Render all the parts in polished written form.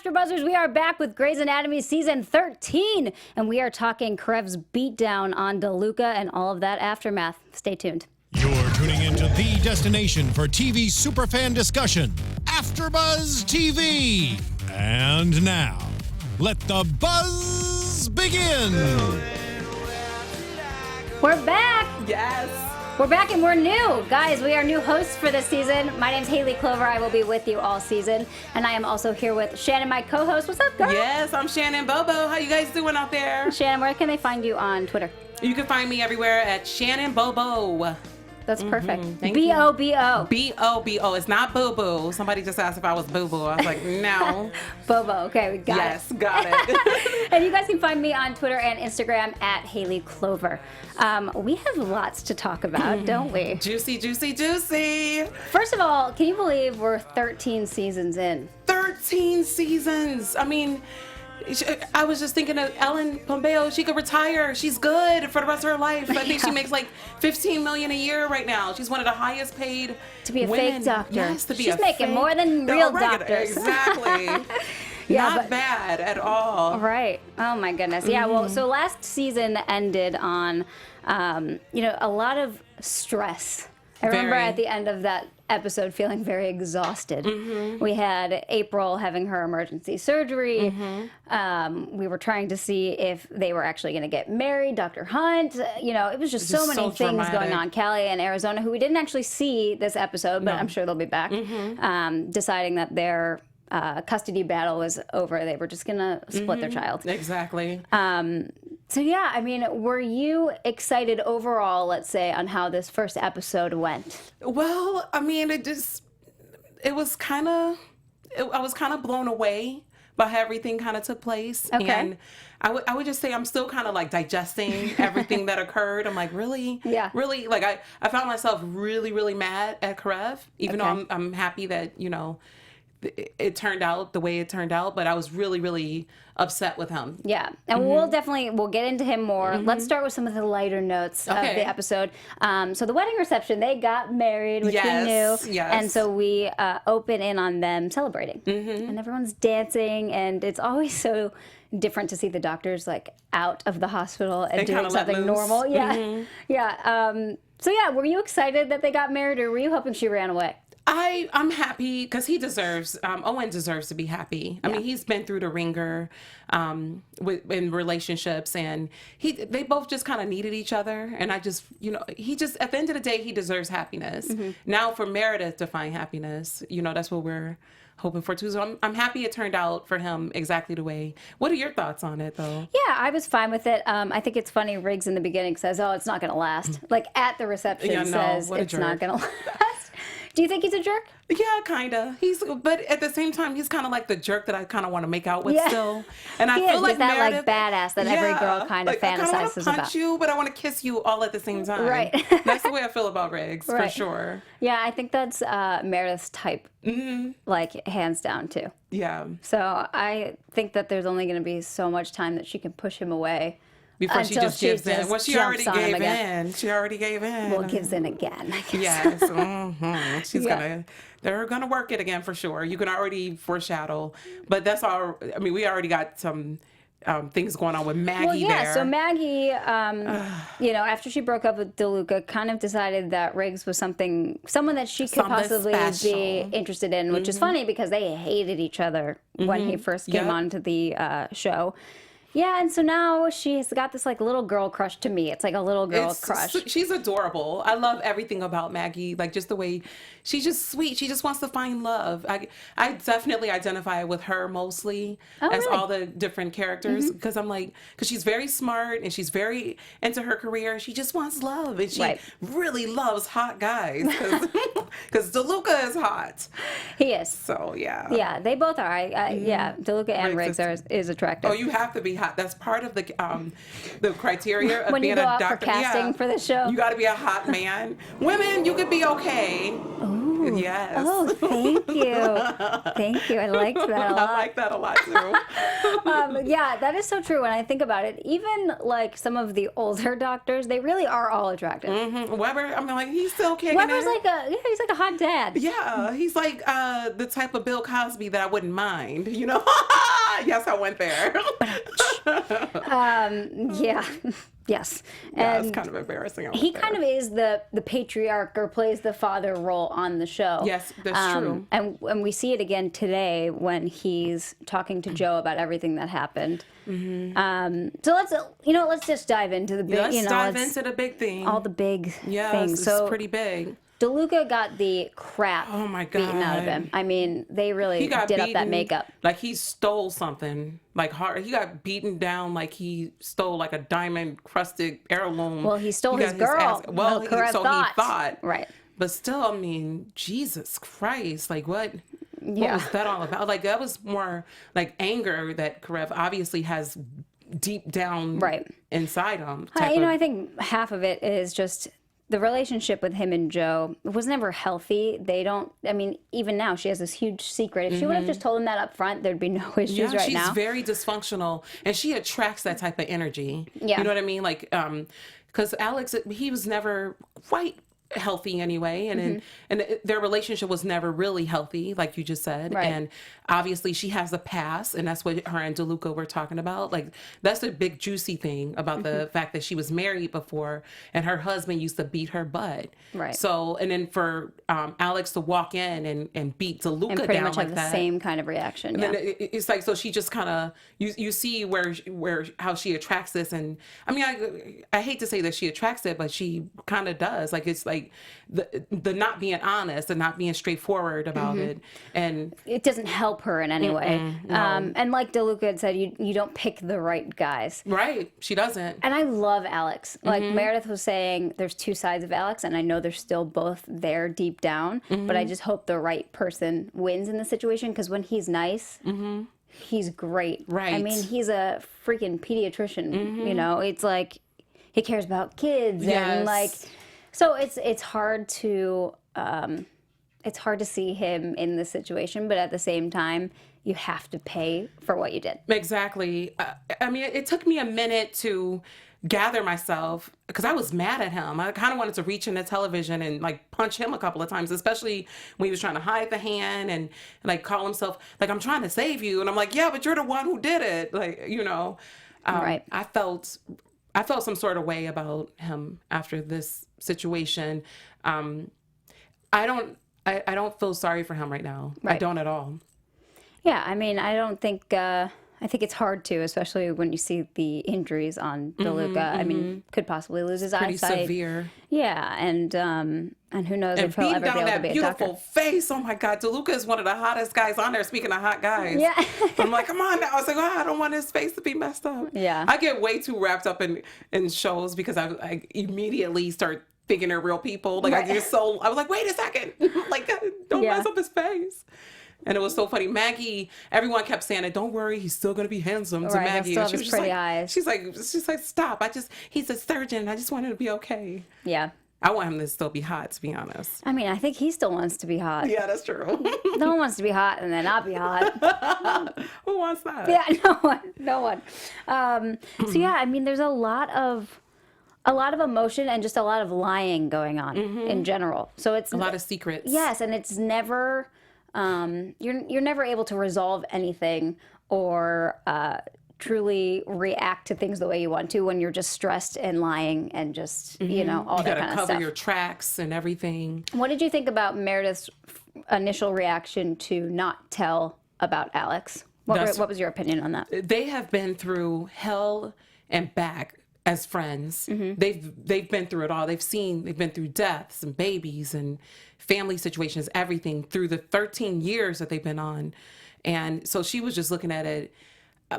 AfterBuzzers, we are back with Grey's Anatomy Season 13, and we are talking Karev's beatdown on DeLuca and all of that aftermath. Stay tuned. You're tuning into the destination for TV superfan discussion, AfterBuzz TV. And now, let the buzz begin. We're back. Yes. We're back and we're new. Guys, we are new hosts for this season. My name's Hayley Clover. I will be with you all season. And I am also here with Shannon, my co-host. What's up, girl? Yes, I'm Shannon Bobo. How you guys doing out there? Shannon, where can they find you on Twitter? You can find me everywhere at Shannon Bobo. That's perfect. B-O-B-O. B-O-B-O. B-O-B-O. It's not Boo-Boo. Somebody just asked if I was Boo-Boo. I was like, no. Bobo. Okay, we got it. Yes, got it. And you guys can find me on Twitter and Instagram at Hayley Clover. We have lots to talk about, don't we? Juicy, juicy, juicy. First of all, can you believe we're 13 seasons in? 13 seasons. I mean, I was just thinking of Ellen Pompeo. She could retire. She's good for the rest of her life. I think she makes like $15 million a year right now. She's one of the highest paid to be a women. fake doctor. Yes, to be She's making more than real doctors. Exactly. Yeah, Not bad at all. Right. Oh my goodness. Yeah. Well, so last season ended on, a lot of stress. I remember at the end of that episode feeling very exhausted. We had April having her emergency surgery. We were trying to see if they were actually going to get married. Dr. Hunt, it was just so many things going on. Callie in Arizona, who we didn't actually see this episode, but I'm sure they'll be back, deciding that their custody battle was over. They were just going to split their child. Exactly. So yeah, I mean, were you excited overall, let's say, on how this first episode went? Well, I mean, I was kind of blown away by how everything kind of took place. Okay. And I would just say I'm still kind of like digesting everything that occurred. I'm like, really? Yeah. Really? Like I found myself really, really mad at Karev, even though I'm happy that, it turned out the way it turned out, but I was really, really upset with him. Yeah, and we'll get into him more. Let's start with some of the lighter notes of the episode. So the wedding reception, they got married, which we knew. Yes. And so we open in on them celebrating. And everyone's dancing, and it's always so different to see the doctors like out of the hospital and doing something normal. Yeah. Yeah. So yeah, were you excited that they got married, or were you hoping she ran away? I'm happy because he deserves, Owen deserves to be happy. I mean, he's been through the ringer in relationships, and they both just kind of needed each other. And I just, at the end of the day, he deserves happiness. Now for Meredith to find happiness, that's what we're hoping for too. So I'm happy it turned out for him exactly the way. What are your thoughts on it, though? Yeah, I was fine with it. I think it's funny, Riggs in the beginning says, oh, it's not going to last. Like at the reception says it's not going to last. Do you think he's a jerk? Yeah, kind of. But at the same time, he's kind of like the jerk that I kind of want to make out with still. And I feel like that Meredith, like badass that every girl kind of fantasizes about. I want to punch you, but I want to kiss you all at the same time. Right. That's the way I feel about Riggs, for sure. Yeah, I think that's Meredith's type, like hands down too. Yeah. So I think that there's only going to be so much time that she can push him away. Before she just gives in. Well, she already gave in. She already gave in. Well, gives in again, I guess. Yes. They're gonna work it again for sure. You can already foreshadow. But that's all. I mean, we already got some things going on with Maggie there. So Maggie, after she broke up with DeLuca, kind of decided that Riggs was someone that she could possibly be interested in, which is funny because they hated each other when he first came onto the show. Yeah, and so now she's got this like little girl crush to me. It's like a little girl crush. She's adorable. I love everything about Maggie, like just the way she's just sweet. She just wants to find love. I definitely identify with her mostly as all the different characters because because she's very smart and she's very into her career. She just wants love and she really loves hot guys because DeLuca is hot. He is. So yeah. Yeah, they both are. DeLuca and Riggs is attractive. Oh, you have to be hot. That's part of the criteria of when being you go a out doctor. for casting for the show. You got to be a hot man. Women, you could be okay. Ooh. Oh, yes. Oh, thank you. Thank you. I liked that a lot. I like that a lot too. Yeah, that is so true. When I think about it, even like some of the older doctors, they really are all attractive. Weber, I mean, like, he's still kicking Weber's it. he's like a hot dad. Yeah, he's like the type of Bill Cosby that I wouldn't mind, you know? Yes, I went there. Yeah. Yes. Yeah, And it's kind of embarrassing. he kind of is the patriarch or plays the father role on the show. Yes, that's true. And we see it again today when he's talking to Joe about everything that happened. So let's just dive into the big. Let's dive into the big thing. All the big things. It's So pretty big. DeLuca got the crap beaten out of him. I mean, they really did up that makeup. Like he stole something. Like hard. He got beaten down like he stole like a diamond crusted heirloom. Well, he stole his girl. He thought. thought. Right. But still, I mean, Jesus Christ, like what? What Yeah. was that all about? Like that was more like anger that Karev obviously has deep down inside him. I think half of it is just the relationship with him and Joe was never healthy. Even now she has this huge secret. If she would have just told him that up front, there'd be no issues right now. She's very dysfunctional and she attracts that type of energy. Yeah. You know what I mean? Like, because Alex, he was never quite healthy anyway, and their relationship was never really healthy, like you just said. Right. And obviously she has a past, and that's what her and DeLuca were talking about. Like that's a big juicy thing about the fact that she was married before and her husband used to beat her butt. Right. So and then for Alex to walk in and beat DeLuca and pretty down much like have that, the same kind of reaction. and Yeah. then it's like, so she just kind of, you see where how she attracts this. And I mean, I hate to say that she attracts it, but she kind of does. Like, it's like the not being honest and not being straightforward about it. And It doesn't help her in any way. no. And like DeLuca had said, you don't pick the right guys. right, she doesn't. And I love Alex. Like Meredith was saying, there's two sides of Alex, and I know they're still both there deep down. But I just hope the right person wins in the situation, because when he's nice, he's great. Right. I mean, he's a freaking pediatrician. You know, it's like he cares about kids and like. So it's hard to see him in this situation, but at the same time, you have to pay for what you did. Exactly. I mean, it took me a minute to gather myself because I was mad at him. I kind of wanted to reach into television and like punch him a couple of times, especially when he was trying to hide the hand and like call himself like, I'm trying to save you. And I'm like, yeah, but you're the one who did it. Like, you know, Right. I felt some sort of way about him after this situation. I don't feel sorry for him right now. Right. I don't at all. Yeah, I mean, I think it's hard to, especially when you see the injuries on DeLuca. I mean, could possibly lose his Pretty eyesight. severe. Yeah, and who knows And if he'll beating ever be down able to that be a beautiful doctor. face. Oh my God, DeLuca is one of the hottest guys on there. Speaking of hot guys, Yeah. I'm like, come on now. I was like, I don't want his face to be messed up. Yeah. I get way too wrapped up in shows because I immediately start thinking they're real people. Like Right. I was like, wait a second, like don't Yeah. mess up his face. And it was so funny. Maggie, everyone kept saying it. Don't worry, he's still gonna be handsome to Right, he'll Maggie. still And have his pretty eyes. She's like, stop. He's a surgeon. I just want him to be okay. Yeah. I want him to still be hot, to be honest. I mean, I think he still wants to be hot. Yeah, that's true. No one wants to be hot and then not be hot. Who wants that? Yeah, no one. So yeah, I mean, there's a lot of emotion and just a lot of lying going on in general. So it's A lot of secrets. Yes, and it's never you're never able to resolve anything or truly react to things the way you want to when you're just stressed and lying and just all You that gotta kind of cover stuff. your tracks and everything. What did you think about Meredith's initial reaction to not tell about Alex? What was your opinion on that? They have been through hell and back as friends. They've been through it all. They've been through deaths and babies and family situations, everything through the 13 years that they've been on. And so she was just looking at it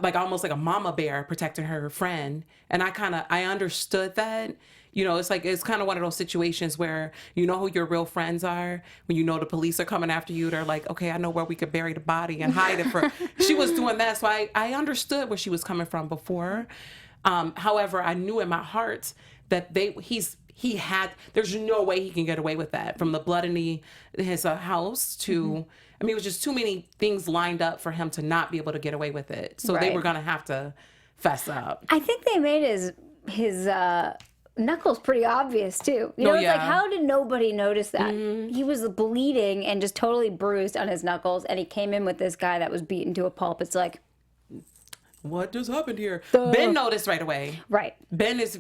like almost like a mama bear protecting her friend. And I understood that. You know, it's kind of one of those situations where you know who your real friends are. When you know the police are coming after you, they're like, okay, I know where we could bury the body and hide it for. She was doing that. So I understood where she was coming from before. However, I knew in my heart that there's no way he can get away with that. From the blood in his house to, I mean, it was just too many things lined up for him to not be able to get away with it. So they were going to have to fess up. I think they made his knuckles pretty obvious too. You know, it's like, how did nobody notice that? He was bleeding and just totally bruised on his knuckles, and he came in with this guy that was beaten to a pulp. It's like, what just happened here? Ben noticed right away. Right. Ben this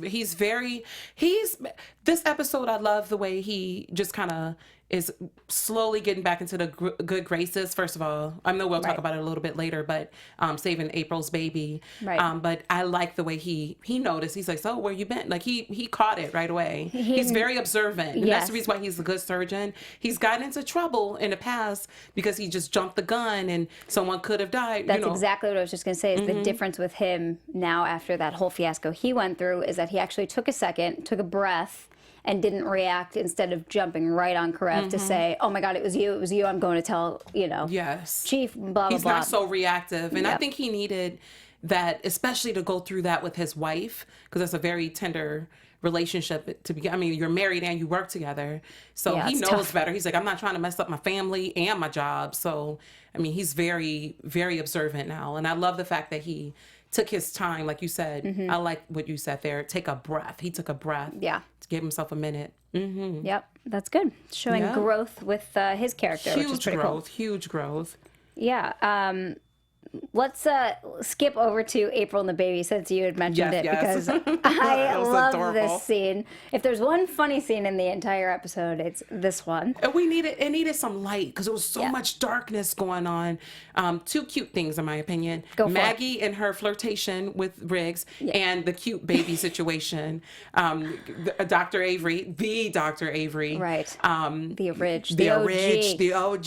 episode, I love the way he just kind of is slowly getting back into the good graces. First of all, I know we'll talk about it a little bit later, but saving April's baby. Right. But I like the way he noticed. He's like, so where you been? Like he caught it right away. He's very observant. And that's the reason why he's a good surgeon. He's gotten into trouble in the past because he just jumped the gun and someone could have died. That's exactly what I was just going to say, is the difference with him now after that whole fiasco he went through is that he actually took a second, took a breath, and didn't react instead of jumping right on Karev to say, oh my God, it was you, I'm going to tell, Chief, blah, blah, He's blah. not so reactive. And I think he needed that, especially to go through that with his wife, because that's a very tender relationship to begin. I mean, you're married and you work together. So he knows tough. Better. He's like, I'm not trying to mess up my family and my job. So, I mean, he's very, very observant now. And I love the fact that he took his time, like you said. I like what you said there. Take a breath. He took a breath. Yeah. To give himself a minute. Yep, that's good. Showing growth with his character, which is pretty cool. Huge growth. Yeah. Let's skip over to April and the baby, since you had mentioned it, because I love this scene. If there's one funny scene in the entire episode, it's this one. And it needed some light because there was so much darkness going on. Two cute things, in my opinion. Maggie and her flirtation with Riggs, and the cute baby situation. Dr. Avery, the Dr. Avery. Right. The OG.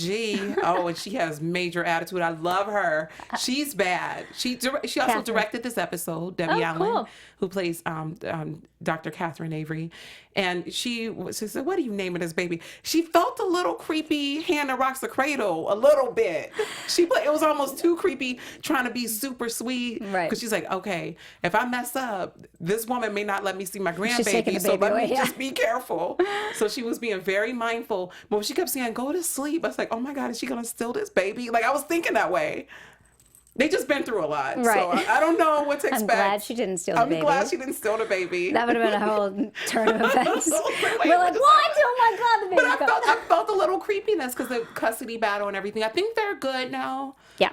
Oh, and she has major attitude. I love her. She's bad. She also directed this episode, Debbie Allen, who plays Dr. Catherine Avery. And she said, what are you naming this baby? She felt a little creepy, Hannah Rocks the Cradle, a little bit. It was almost too creepy, trying to be super sweet. Right. Because she's like, okay, if I mess up, this woman may not let me see my grandbaby, so let me just be careful. So she was being very mindful. But when she kept saying, go to sleep, I was like, oh my God, is she going to steal this baby? Like, I was thinking that way. They just been through a lot. Right. So I don't know what to expect. I'm glad she didn't steal the baby. I'm glad she didn't steal the baby. That would have been a whole turn of events. We're like, what? Oh my God, the baby's gone. I felt a little creepiness because the custody battle and everything. I think they're good now. Yeah.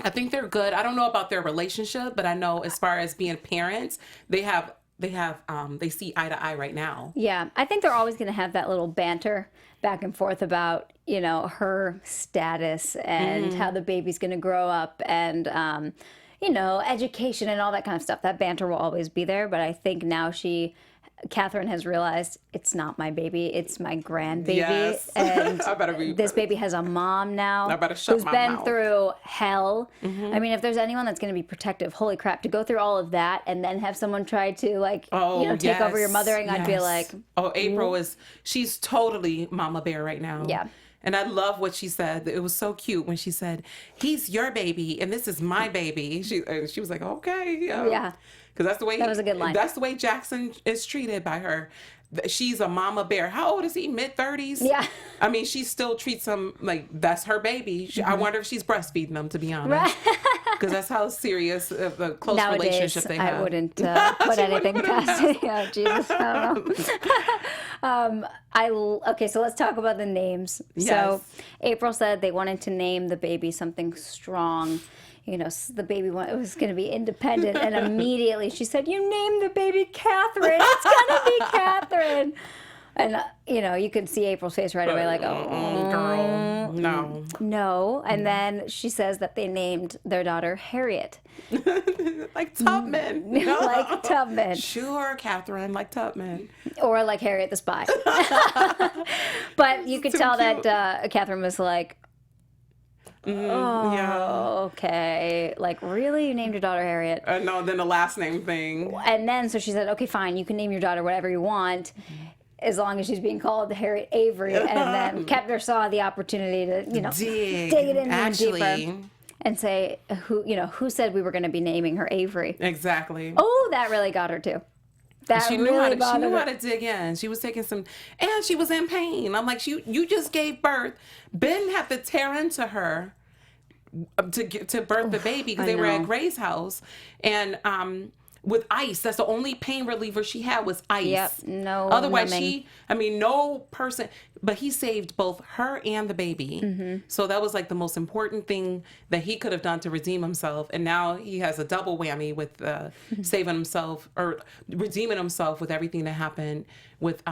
I think they're good. I don't know about their relationship, but I know as far as being parents, they see eye to eye right now. Yeah. I think they're always going to have that little banter back and forth about, her status and how the baby's going to grow up and, education and all that kind of stuff. That banter will always be there. But I think now Catherine has realized it's not my baby, it's my grandbaby. Yes. And this baby has a mom now who's been through hell. I mean, if there's anyone that's going to be protective, holy crap, to go through all of that and then have someone try to take over your mothering, I'd be like, April she's totally mama bear right now. Yeah. And I love what she said. It was so cute when she said, he's your baby and this is my baby. She was like, okay. Yeah. Because that was a good line. That's the way Jackson is treated by her. She's a mama bear. How old is he? Mid-30s? Yeah. I mean, she still treats him like that's her baby. I wonder if she's breastfeeding him, to be honest. Because that's how serious of a close relationship they have. I wouldn't put anything past it. Yeah, Jesus, I don't know. Okay, so let's talk about the names. Yes. So April said they wanted to name the baby something strong. The baby was going to be independent, and immediately she said, you named the baby Catherine. It's going to be Catherine. And, you could see April's face right away, like, oh, girl, no. No. And then she says that they named their daughter Harriet. Like Tubman. Like Tubman. Sure, Catherine, like Tubman. Or like Harriet the Spy. But you could tell cute. That Catherine was like, okay. Like, really? You named your daughter Harriet? No, then the last name thing. And then, so she said, okay, fine, you can name your daughter whatever you want, as long as she's being called Harriet Avery. And then Kepner saw the opportunity to, dig it in deeper and say, who said we were going to be naming her Avery? Exactly. Oh, that really got her, too. That she knew really how to, she knew bothered how to dig in. She was taking some, and she was in pain. I'm like, you just gave birth. Ben had to tear into her to birth the baby because they were at Gray's house, and with ice. That's the only pain reliever she had was ice. Yep, no. Otherwise, numbing. no person. But he saved both her and the baby. So that was like the most important thing that he could have done to redeem himself. And now he has a double whammy with saving himself or redeeming himself with everything that happened with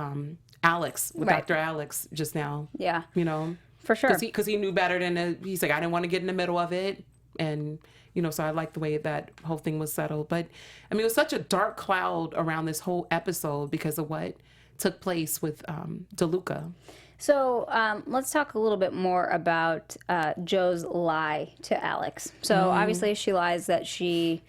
Alex, with Dr. Alex just now. Yeah. You know, for sure. Because he knew better than he's like, I didn't want to get in the middle of it. And you know, so I like the way that whole thing was settled. But I mean, it was such a dark cloud around this whole episode because of what took place with DeLuca. So let's talk a little bit more about Joe's lie to Alex. So obviously she lies that she's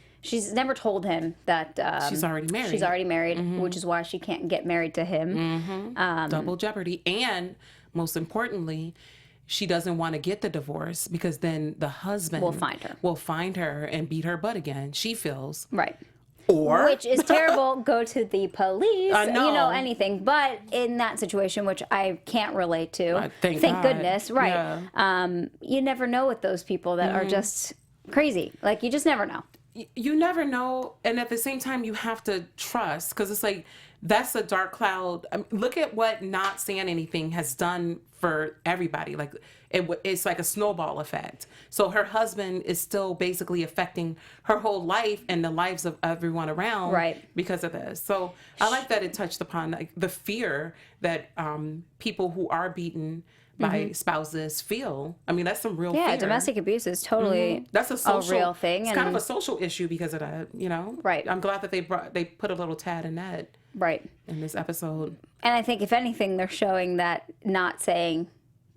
never told him that she's already married. She's already married, which is why she can't get married to him. Double jeopardy. And most importantly, she doesn't want to get the divorce because then the husband will find her and beat her butt again. She feels. Right. Or which is terrible. Go to the police. I know. You know, anything. But in that situation, which I can't relate to, thank goodness, right? Yeah. You never know with those people that are just crazy. Like you just never know. You never know, and at the same time, you have to trust because it's like that's a dark cloud. I mean, look at what not saying anything has done for everybody. Like it's like a snowball effect. So her husband is still basically affecting her whole life and the lives of everyone around, right? Because of this. So I like that it touched upon like the fear that people who are beaten by spouses feel. I mean, that's some real fear. Domestic abuse is totally that's a real thing. It's kind of a social issue because of that, you know? Right. I'm glad that they put a little tad in that. Right. In this episode. And I think if anything, they're showing that not saying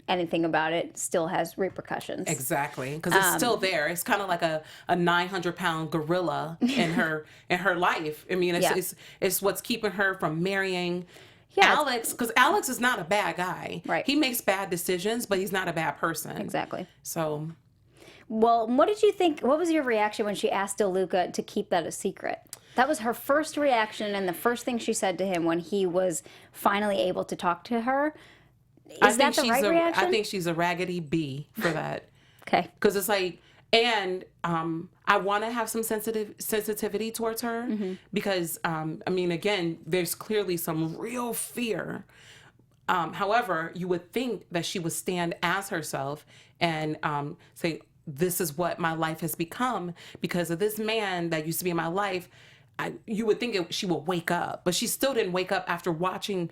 anything about it still has repercussions. Exactly. Because it's still there. It's kind of like a 900-pound gorilla in her life. I mean, it's what's keeping her from marrying Alex, because Alex is not a bad guy. Right. He makes bad decisions, but he's not a bad person. Exactly. So. Well, what did you think? What was your reaction when she asked DeLuca to keep that a secret? That was her first reaction and the first thing she said to him when he was finally able to talk to her. Is that the right reaction? I think she's a raggedy bee for that. Okay. Because it's like, and I want to have some sensitivity towards her because, I mean, again, there's clearly some real fear. However, you would think that she would stand as herself and say, this is what my life has become because of this man that used to be in my life. You would think she would wake up, but she still didn't wake up after watching,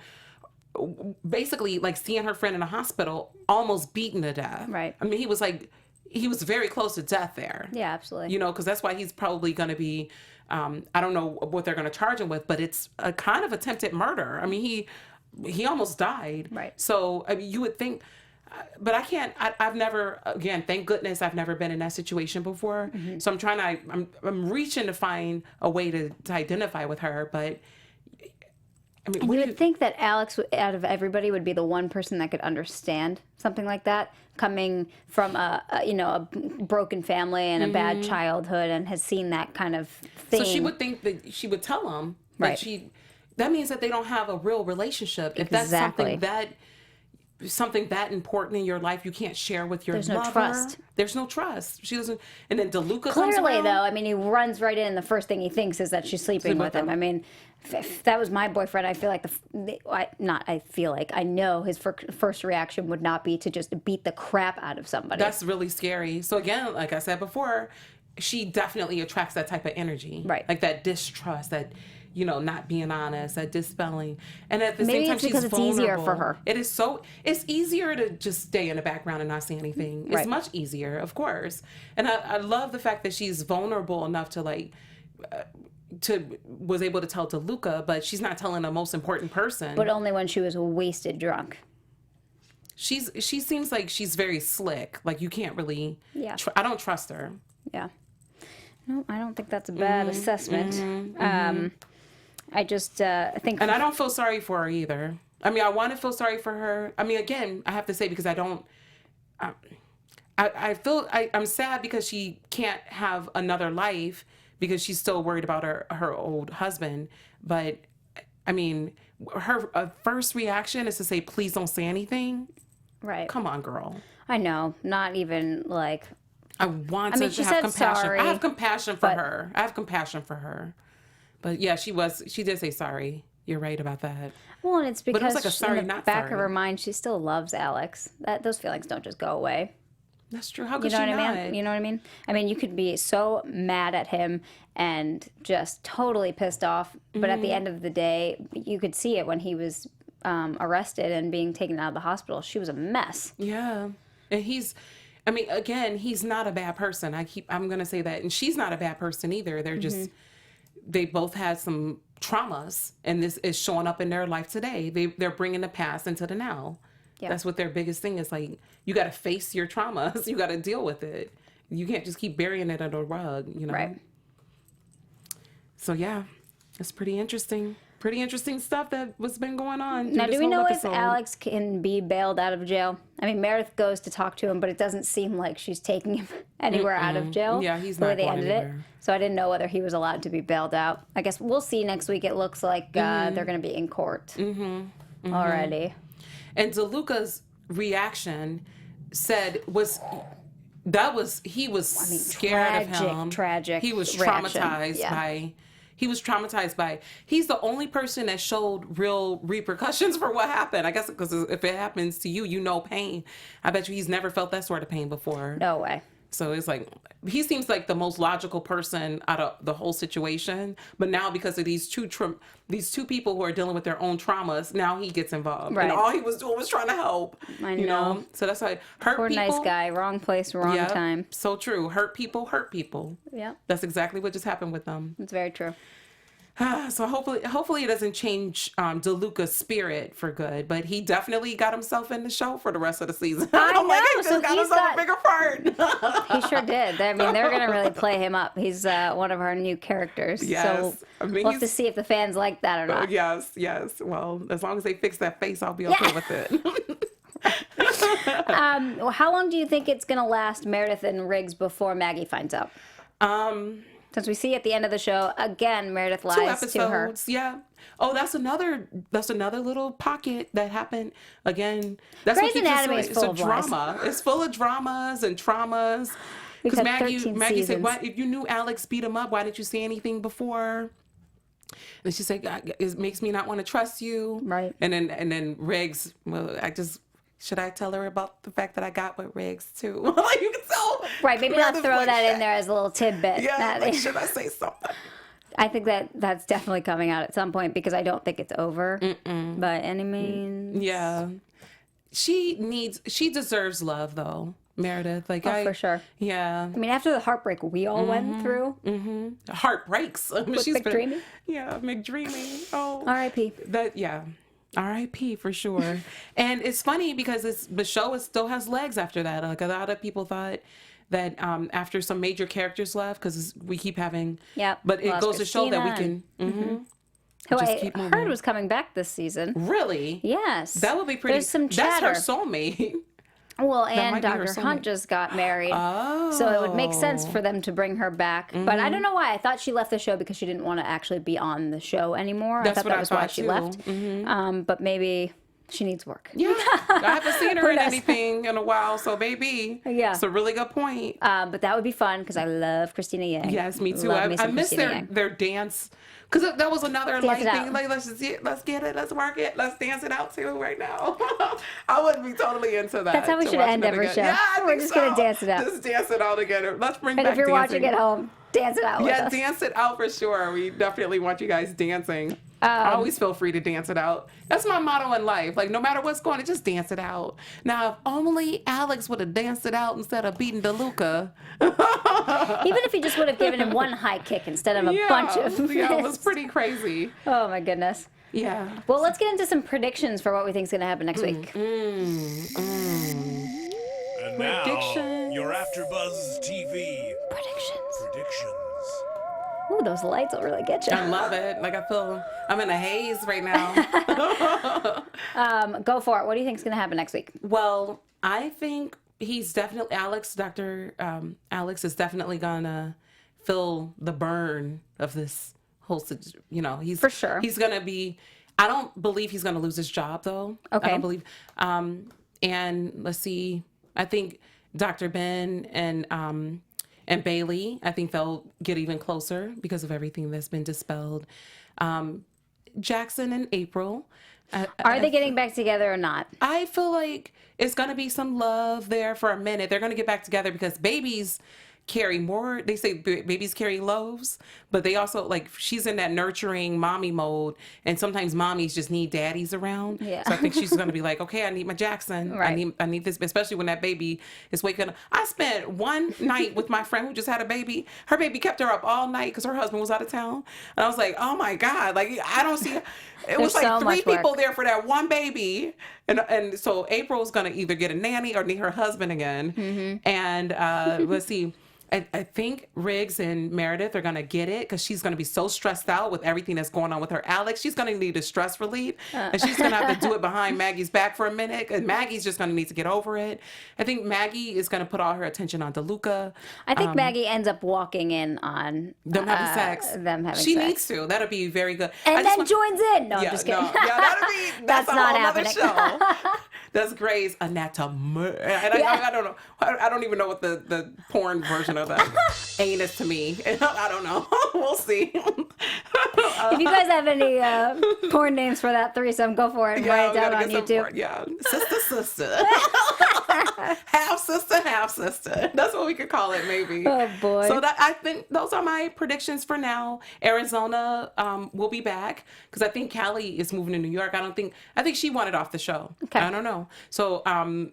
basically like seeing her friend in a hospital almost beaten to death. Right. I mean, he was very close to death there. Yeah, absolutely. You know, because that's why he's probably going to be, I don't know what they're going to charge him with, but it's a kind of attempted murder. I mean, he almost died. Right. So, I mean, you would think, but I can't, I've never, again, thank goodness I've never been in that situation before. So I'm reaching to find a way to identify with her, but I mean, you would think that Alex, out of everybody, would be the one person that could understand something like that, coming from a broken family and a bad childhood, and has seen that kind of thing. So she would think that she would tell him that that means that they don't have a real relationship. If that's something that important in your life, you can't share with your mother. There's no trust. There's no trust. She doesn't. And then DeLuca clearly, comes around. though, I mean, he runs right in. The first thing he thinks is that she's sleeping with him. I mean, if that was my boyfriend, I feel like I know his first reaction would not be to just beat the crap out of somebody. That's really scary. So again, like I said before, she definitely attracts that type of energy, right? Like that distrust, that not being honest, that dispelling, and at the same time, she's because vulnerable. It's easier for her. It's easier to just stay in the background and not say anything. It's much easier, of course. And I love the fact that she's vulnerable enough to was able to tell DeLuca, but she's not telling the most important person. But only when she was wasted drunk. She seems like she's very slick. Like you can't really. Yeah. I don't trust her. Yeah. No, I don't think that's a bad assessment. I just think... And I don't feel sorry for her either. I mean, I want to feel sorry for her. I mean, again, I have to say, because I don't... I feel... I'm sad because she can't have another life because she's still worried about her old husband. But I mean, her first reaction is to say, please don't say anything. Right. Come on, girl. I know. Not even like... I want to she have said compassion. sorry, I have compassion for her. I have compassion for her. But yeah, she did say sorry. You're right about that. Well, and it's because it was like a sorry, in the not back sorry. of her mind, she still loves Alex. Those feelings don't just go away. That's true. How could You know she what not? I mean? You know what I mean? I mean, you could be so mad at him and just totally pissed off, but at the end of the day, you could see it when he was arrested and being taken out of the hospital. She was a mess. Yeah. And he's not a bad person. I'm going to say that. And she's not a bad person either. They're just, they both had some traumas, and this is showing up in their life today. They're bringing the past into the now. Yeah. That's what their biggest thing is. Like, you got to face your traumas. You got to deal with it. You can't just keep burying it under a rug, you know? Right. So, yeah, it's pretty interesting. Pretty interesting stuff that was been going on. Now, do we know episode. if Alex can be bailed out of jail? I mean, Meredith goes to talk to him, but it doesn't seem like she's taking him anywhere out of jail. Yeah, he's the way not they going ended anywhere. it. So I didn't know whether he was allowed to be bailed out. I guess we'll see next week. It looks like they're going to be in court already. And DeLuca's reaction he was scared of him. Tragic. He was reaction. traumatized by. He's the only person that showed real repercussions for what happened. I guess because if it happens to you, you know pain. I bet you he's never felt that sort of pain before. No way. So it's like, he seems like the most logical person out of the whole situation. But now, because of these two people who are dealing with their own traumas, now he gets involved. Right. And all he was doing was trying to help. I you know? So that's why hurt Poor people. nice guy, wrong place, wrong time. So true. Hurt people hurt people. Yeah. That's exactly what just happened with them. It's very true. So hopefully it doesn't change DeLuca's spirit for good, but he definitely got himself in the show for the rest of the season. I'm like, he just got himself a bigger part. He sure did. I mean, they're going to really play him up. He's one of our new characters. Yes. So we'll have to see if the fans like that or not. Yes. Well, as long as they fix that face, I'll be okay with it. How long do you think it's going to last, Meredith and Riggs, before Maggie finds out? Since we see at the end of the show, again, Meredith lies 2 episodes, to her. Yeah. Oh, that's another little pocket that happened. Again, that's Grey's what keeps Anatomy us is full of drama. It's full of dramas and traumas. Because Maggie said, "Why, if you knew Alex beat him up, why didn't you say anything before?" And she said, "It makes me not want to trust you." Right. And then Riggs, well, should I tell her about the fact that I got with Riggs too? Like, you can tell. Right, maybe not throw that in there as a little tidbit. Yeah, should I say something? I think that's definitely coming out at some point, because I don't think it's over by any means. Yeah. She deserves love, though, Meredith. For sure. Yeah. I mean, after the heartbreak we all went through. Heartbreaks. I mean, With McDreamy? Yeah, McDreamy. Oh. R.I.P. R.I.P. for sure. And it's funny because the show still has legs after that. Like, a lot of people thought that after some major characters left, because we keep having. Yeah. But it goes to show that we can. Who I heard was coming back this season. Really? Yes. That would be pretty. There's some chatter. That's her soulmate. Well, and Dr. Hunt just got married. Oh. So it would make sense for them to bring her back. But I don't know why. I thought she left the show because she didn't want to actually be on the show anymore. That's I thought that was why she too. left. But maybe she needs work. Yeah. I haven't seen her in anything in a while, so maybe. Yeah. It's a really good point. But that would be fun because I love Christina Yang. Yes, me too. Love me I some miss Christina their dance. Because that was another Dance it thing. out. Like, let's get it. Let's work it. Let's dance it out too right now. I would be totally into that. That's how we should end every show. Yeah, We're just going to dance it out. Just dance it out together. Let's bring And back if you're dancing. watching at home, dance it out with Yeah, us. dance it out for sure. We definitely want you guys dancing. Always feel free to dance it out. That's my motto in life. Like, no matter what's going on, just dance it out. Now, if only Alex would have danced it out instead of beating DeLuca. Even if he just would have given him one high kick instead of a bunch of Yeah, it was fists. pretty crazy. Oh, my goodness. Yeah. Well, let's get into some predictions for what we think is going to happen next week. And now, Predictions. your AfterBuzz TV Predictions. predictions. Ooh, those lights will really get you. I love it. Like, I feel I'm in a haze right now. Go for it. What do you think is going to happen next week? Well, I think he's definitely Dr. Alex is definitely gonna feel the burn of this hosted. You know, he's For sure. He's gonna be. I don't believe he's gonna lose his job though. Okay. I don't believe. And let's see. I think Dr. Ben and Bailey, I think they'll get even closer because of everything that's been dispelled. Jackson and April. Are they getting back together or not? I feel like it's going to be some love there for a minute. They're going to get back together because babies carry more. They say babies carry loaves, but they also, like, she's in that nurturing mommy mode, and sometimes mommies just need daddies around. Yeah. So I think she's going to be like, okay, I need my Jackson. Right. I need this, especially when that baby is waking up. I spent one night with my friend who just had a baby. Her baby kept her up all night because her husband was out of town. And I was like, oh my God, like, I don't see it was like so three much people work. there for that one baby. And so April's going to either get a nanny or need her husband again. Mm-hmm. And let's see. I think Riggs and Meredith are going to get it because she's going to be so stressed out with everything that's going on with her Alex. She's going to need a stress relief. And she's going to have to do it behind Maggie's back for a minute. And Maggie's just going to need to get over it. I think Maggie is going to put all her attention on DeLuca. I think Maggie ends up walking in on Them having sex. She sex. needs to. That'll be very good. And then joins in. No, I'm just kidding. No, yeah, that'll be, that's a not whole other happening. show. That's Grey's Anatomy. And I don't know. I don't even know what the porn version of that anus to me. I don't know. We'll see. If you guys have any porn names for that threesome, go for it and write it down on YouTube. Yeah. Sister. Half sister. That's what we could call it, maybe. Oh, boy. So I think those are my predictions for now. Arizona will be back because I think Callie is moving to New York. I think she wanted off the show. Okay. I don't know. So,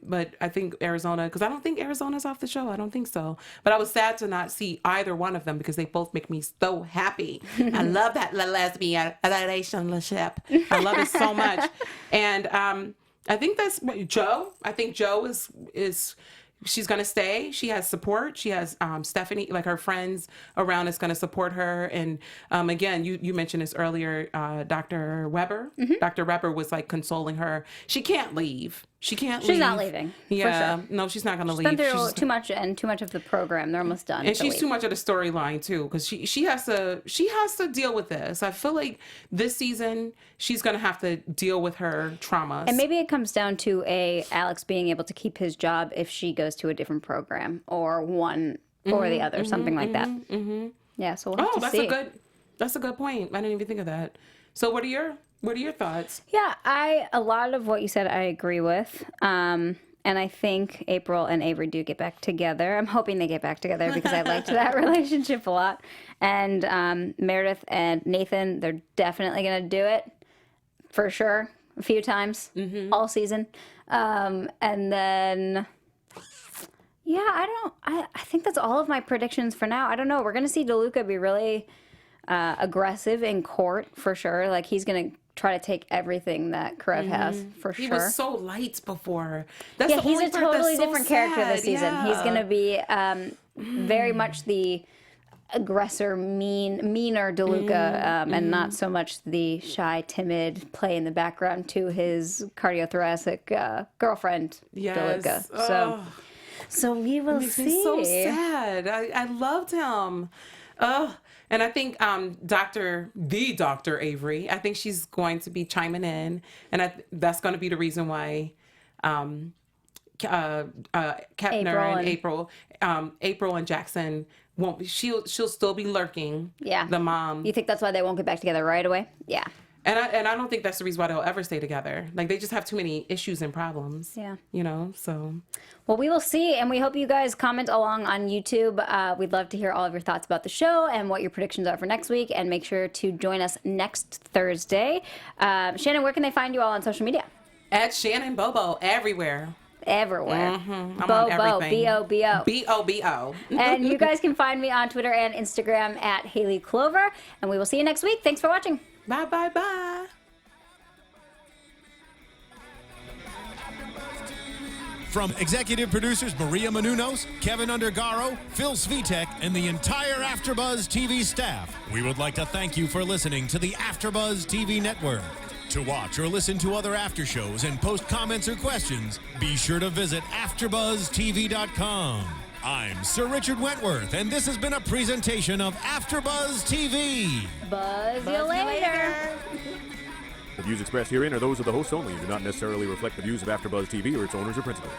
but I think Arizona, because I don't think Arizona's off the show. I don't think so. But I was sad to not see either one of them because they both make me so happy. I love that lesbian relationship. I love it so much. And I think that's Joe. I think Joe is she's going to stay. She has support. She has Stephanie, like her friends around is going to support her. And again, you mentioned this earlier, Dr. Weber. Mm-hmm. Dr. Weber was like consoling her. She can't leave. She's not leaving. Yeah. For sure. No, she's not going to leave. She's been through too much of the program. They're almost done. And she's too much of the storyline too, because she has to deal with this. I feel like this season she's going to have to deal with her traumas. And maybe it comes down to Alex being able to keep his job if she goes to a different program or one or the other, something like that. Mm-hmm. Yeah. So we'll have to see. That's a good point. I didn't even think of that. So what are your thoughts? Yeah, a lot of what you said I agree with. And I think April and Avery do get back together. I'm hoping they get back together because I liked that relationship a lot. And Meredith and Nathan, they're definitely going to do it for sure a few times all season. And then, yeah, I think that's all of my predictions for now. I don't know. We're going to see DeLuca be really aggressive in court for sure. Like he's going to try to take everything that Karev has for sure. He was so light before. He's a totally different character this season. Yeah. He's going to be very much the aggressor, meaner DeLuca, and not so much the shy, timid, play in the background to his cardiothoracic girlfriend, DeLuca. So we will see. Me so sad. I loved him. And I think Dr. Avery, I think she's going to be chiming in, and that's going to be the reason why Kettner and April and Jackson won't. She'll still be lurking. Yeah. The mom. You think that's why they won't get back together right away? Yeah. And I don't think that's the reason why they'll ever stay together. Like, they just have too many issues and problems. Yeah. So. Well, we will see, and we hope you guys comment along on YouTube. We'd love to hear all of your thoughts about the show and what your predictions are for next week, and make sure to join us next Thursday. Shannon, where can they find you all on social media? At Shannon Bobo, everywhere. Mm-hmm. I'm on everything. Bobo. Bobo. And you guys can find me on Twitter and Instagram at Hayley Clover, and we will see you next week. Thanks for watching. Bye. From executive producers Maria Menounos, Kevin Undergaro, Phil Svitek, and the entire AfterBuzz TV staff, we would like to thank you for listening to the AfterBuzz TV network. To watch or listen to other after shows and post comments or questions, be sure to visit AfterBuzzTV.com. I'm Sir Richard Wentworth, and this has been a presentation of AfterBuzz TV. Buzz you later. The views expressed herein are those of the hosts only and do not necessarily reflect the views of AfterBuzz TV or its owners or principals.